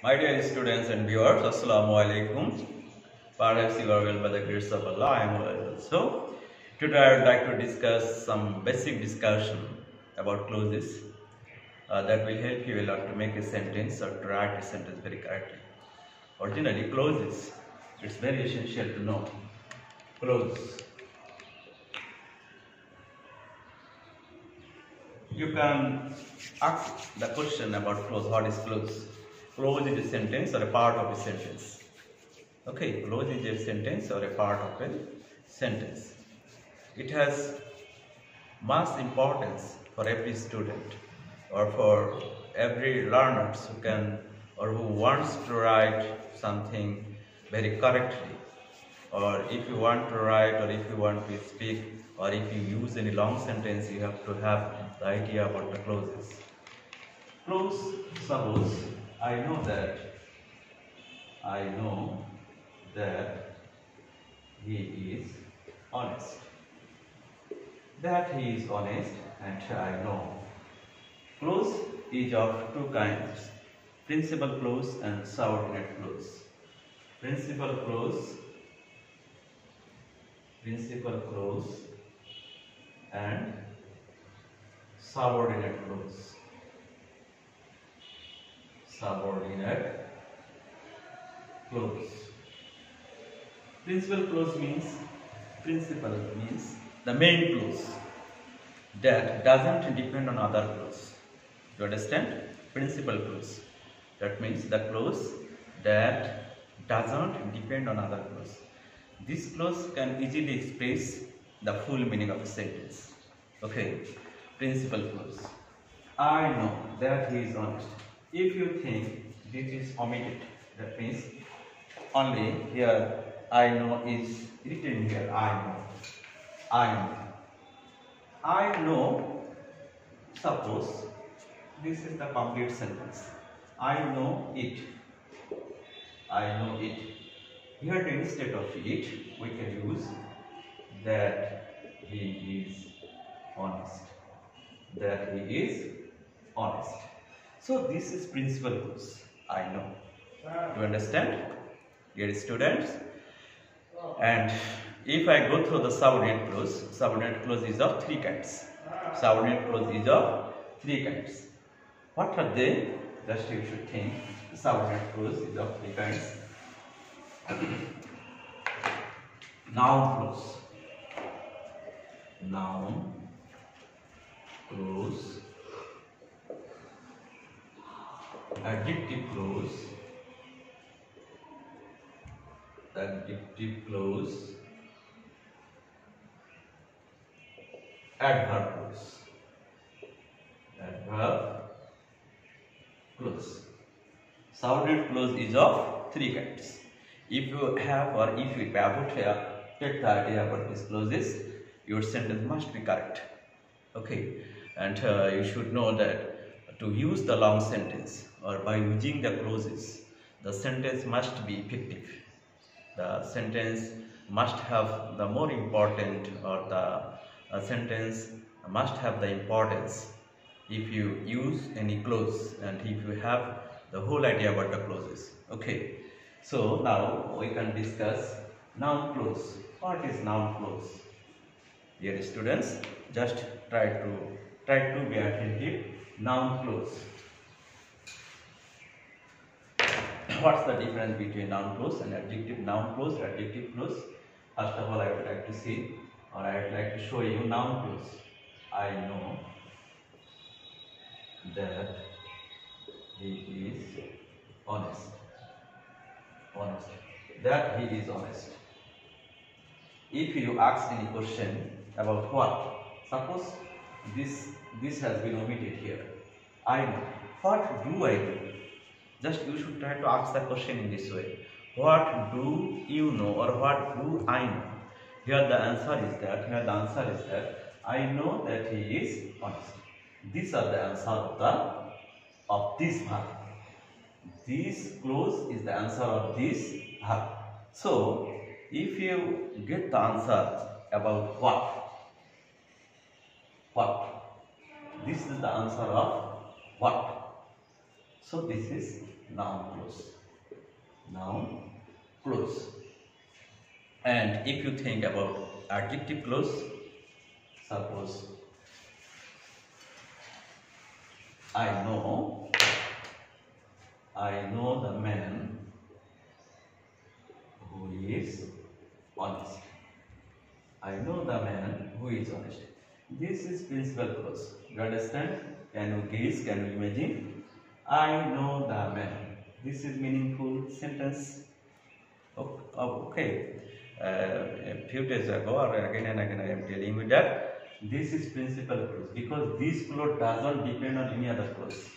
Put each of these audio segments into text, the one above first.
My dear students and viewers, Assalamu alaikum. Perhaps you are well by the grace of Allah. I am well also. Today I would like to discuss some basic discussion about clauses that will help you a lot to make a sentence or to write a sentence very correctly. Originally, clauses, it's very essential to know. Clause. You can ask the question about clause. What is clause? Clause is a sentence or a part of a sentence. Okay, clause is a sentence or a part of a sentence. It has much importance for every student or for every learner who can or who wants to write something very correctly, or if you want to write or if you want to speak or if you use any long sentence, you have to have the idea about the clauses. Clause, suppose I know that he is honest. That he is honest, and I know. Clause is of two kinds: principal clause and subordinate clause. Principal clause and subordinate clause. Subordinate clause. Principal clause means the main clause that doesn't depend on other clause. You understand? Principal clause. That means the clause that doesn't depend on other clause. This clause can easily express the full meaning of a sentence. Okay, principal clause. I know that he is honest. If you think this is omitted, that means only here I know is written here. I know. Suppose this is the complete sentence. I know it. Here instead of it, we can use that he is honest. So this is principal clause. I know. Do you understand, dear students? And if I go through the subordinate clause is of three kinds. What are they? Just you should think. Subordinate clause is of three kinds. Noun clause, adjective clause, adverb clause. Subordinate clause is of three kinds. If you have or if you take the idea about these clauses, your sentence must be correct. Okay, and you should know that to use the long sentence or by using the clauses, the sentence must be effective. The sentence must have the more important, or the sentence must have the importance if you use any clause and if you have the whole idea about the clauses. Okay, so now we can discuss noun clause. What is noun clause? Dear students, just try to be attentive. Noun clause. What's the difference between noun clause and adjective? Noun clause, adjective clause. First of all, I would like to see, or I would like to show you noun clause. I know that he is honest. That he is honest. If you ask any question about what, suppose this has been omitted here. I know. What do I do? Just you should try to ask the question in this way. What do you know, or what do I know? Here the answer is that I know that he is honest. These are the answer of this verb. This clause is the answer of this verb. So if you get the answer about what, this is the answer of what. So this is noun clause. Noun clause. And if you think about adjective clause, suppose I know the man who is honest. I know the man who is honest. This is principal clause. You understand? Can you guess? Can you imagine? I know the man. This is meaningful sentence. Okay. A few days ago, or again and again, I am telling you that this is principal clause because this clause doesn't depend on any other clause.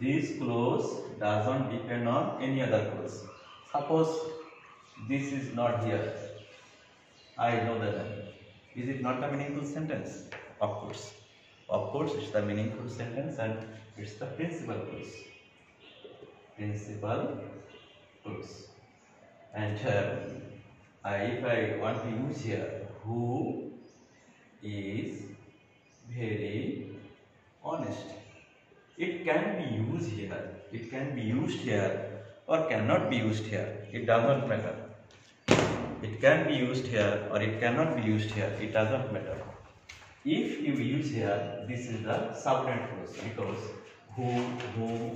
This clause doesn't depend on any other clause. Suppose this is not here. I know the man. Is it not a meaningful sentence? Of course. Of course, it's the meaningful sentence and it's the principal clause. Principal clause. And if I want to use here, who is very honest. It can be used here. It can be used here or cannot be used here. It doesn't matter. It can be used here or it cannot be used here. It doesn't matter. If you use here, this is the subordinate clause because who,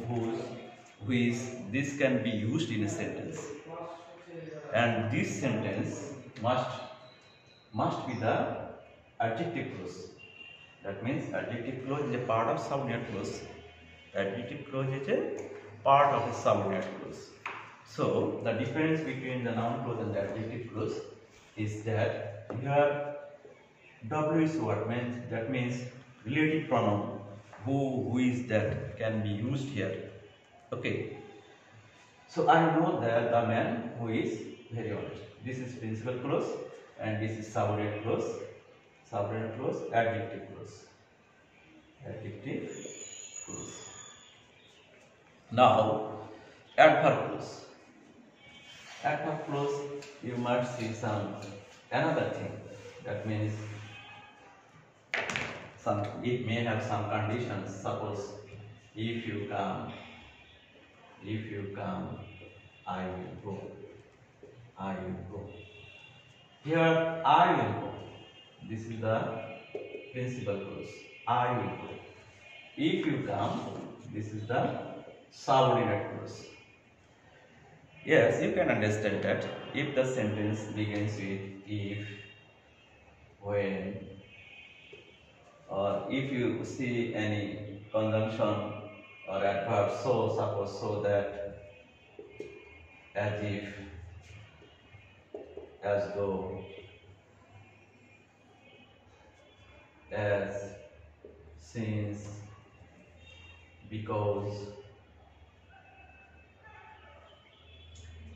whose, which, this can be used in a sentence. And this sentence must be the adjective clause. That means adjective clause is a part of subordinate clause. Adjective clause is a part of a subordinate clause. So the difference between the noun clause and the adjective clause is that here W is what means, that means relative pronoun who is that can be used here. Okay. So I know that the man who is very honest. This is principal clause and this is subordinate clause. Subordinate clause, adjective clause. Adjective clause. Now, adverb clause. Adverb clause, you must see another thing. That means it may have some conditions. Suppose if you come, I will go. I will go. Here, I will go. This is the principal clause. I will go. If you come, this is the subordinate clause. Yes, you can understand that if the sentence begins with if, when, or if you see any conjunction or adverb so, suppose so that, as if, as though, as, since, because.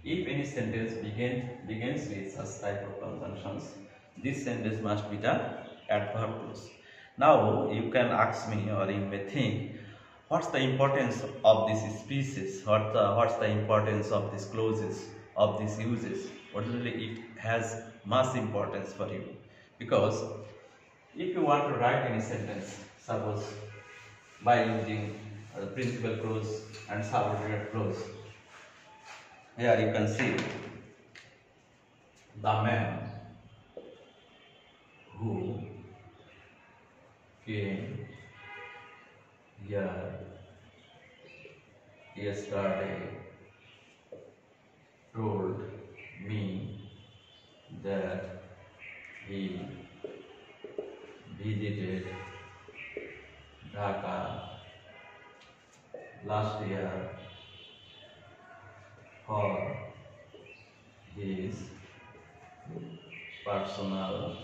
If any sentence begins with such type of conjunctions, this sentence must be the adverb clause. Now you can ask me, or you may think, what's the importance of this species? What's the importance of these clauses, of these uses? Ordinarily, it has much importance for you, because if you want to write any sentence, suppose by using the principal clause and subordinate clause, here you can see the man who came here yesterday told me that he visited Dhaka last year for his personal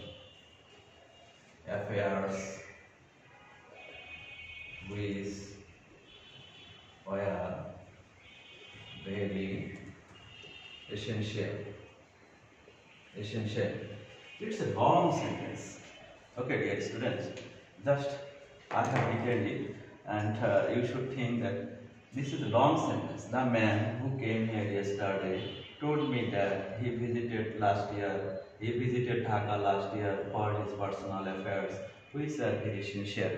affairs, which were very essential. It's a long sentence. Okay, dear students, just I have detailed it, and you should think that this is a long sentence. The man who came here yesterday told me that he visited Dhaka last year for his personal affairs, which are very essential.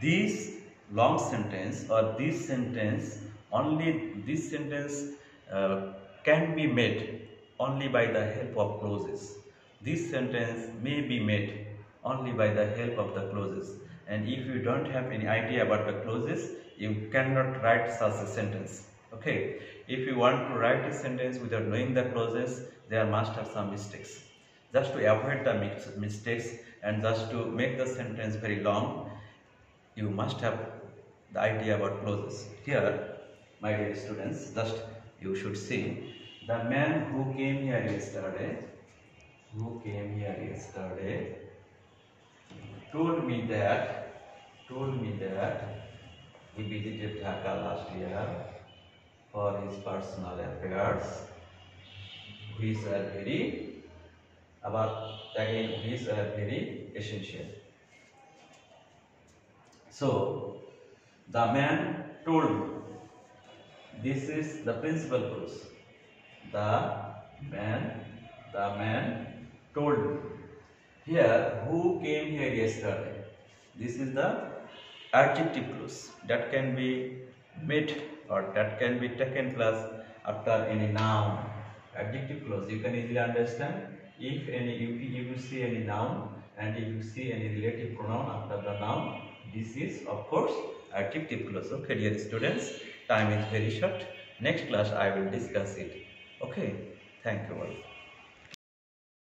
This long sentence or this sentence, only this sentence uh, can be made only by the help of clauses. This sentence may be made only by the help of the clauses, and if you don't have any idea about the clauses, you cannot write such a sentence. Okay, if you want to write a sentence without knowing the clauses, there must have some mistakes. Just to avoid the mistakes and just to make the sentence very long, you must have the idea about clauses. Here, my dear students, just you should see the man who came here yesterday, told me that he visited Dhaka last year for his personal affairs, which are very essential. So the man told me. This is the principal clause. The man told me. Here, who came here yesterday? This is the adjective clause that can be made or that can be taken plus after any noun. Adjective clause you can easily understand. If you see any noun and if you see any relative pronoun after the noun, this is of course adjective clause. Okay, dear students, time is very short. Next class I will discuss it. Okay, thank you all.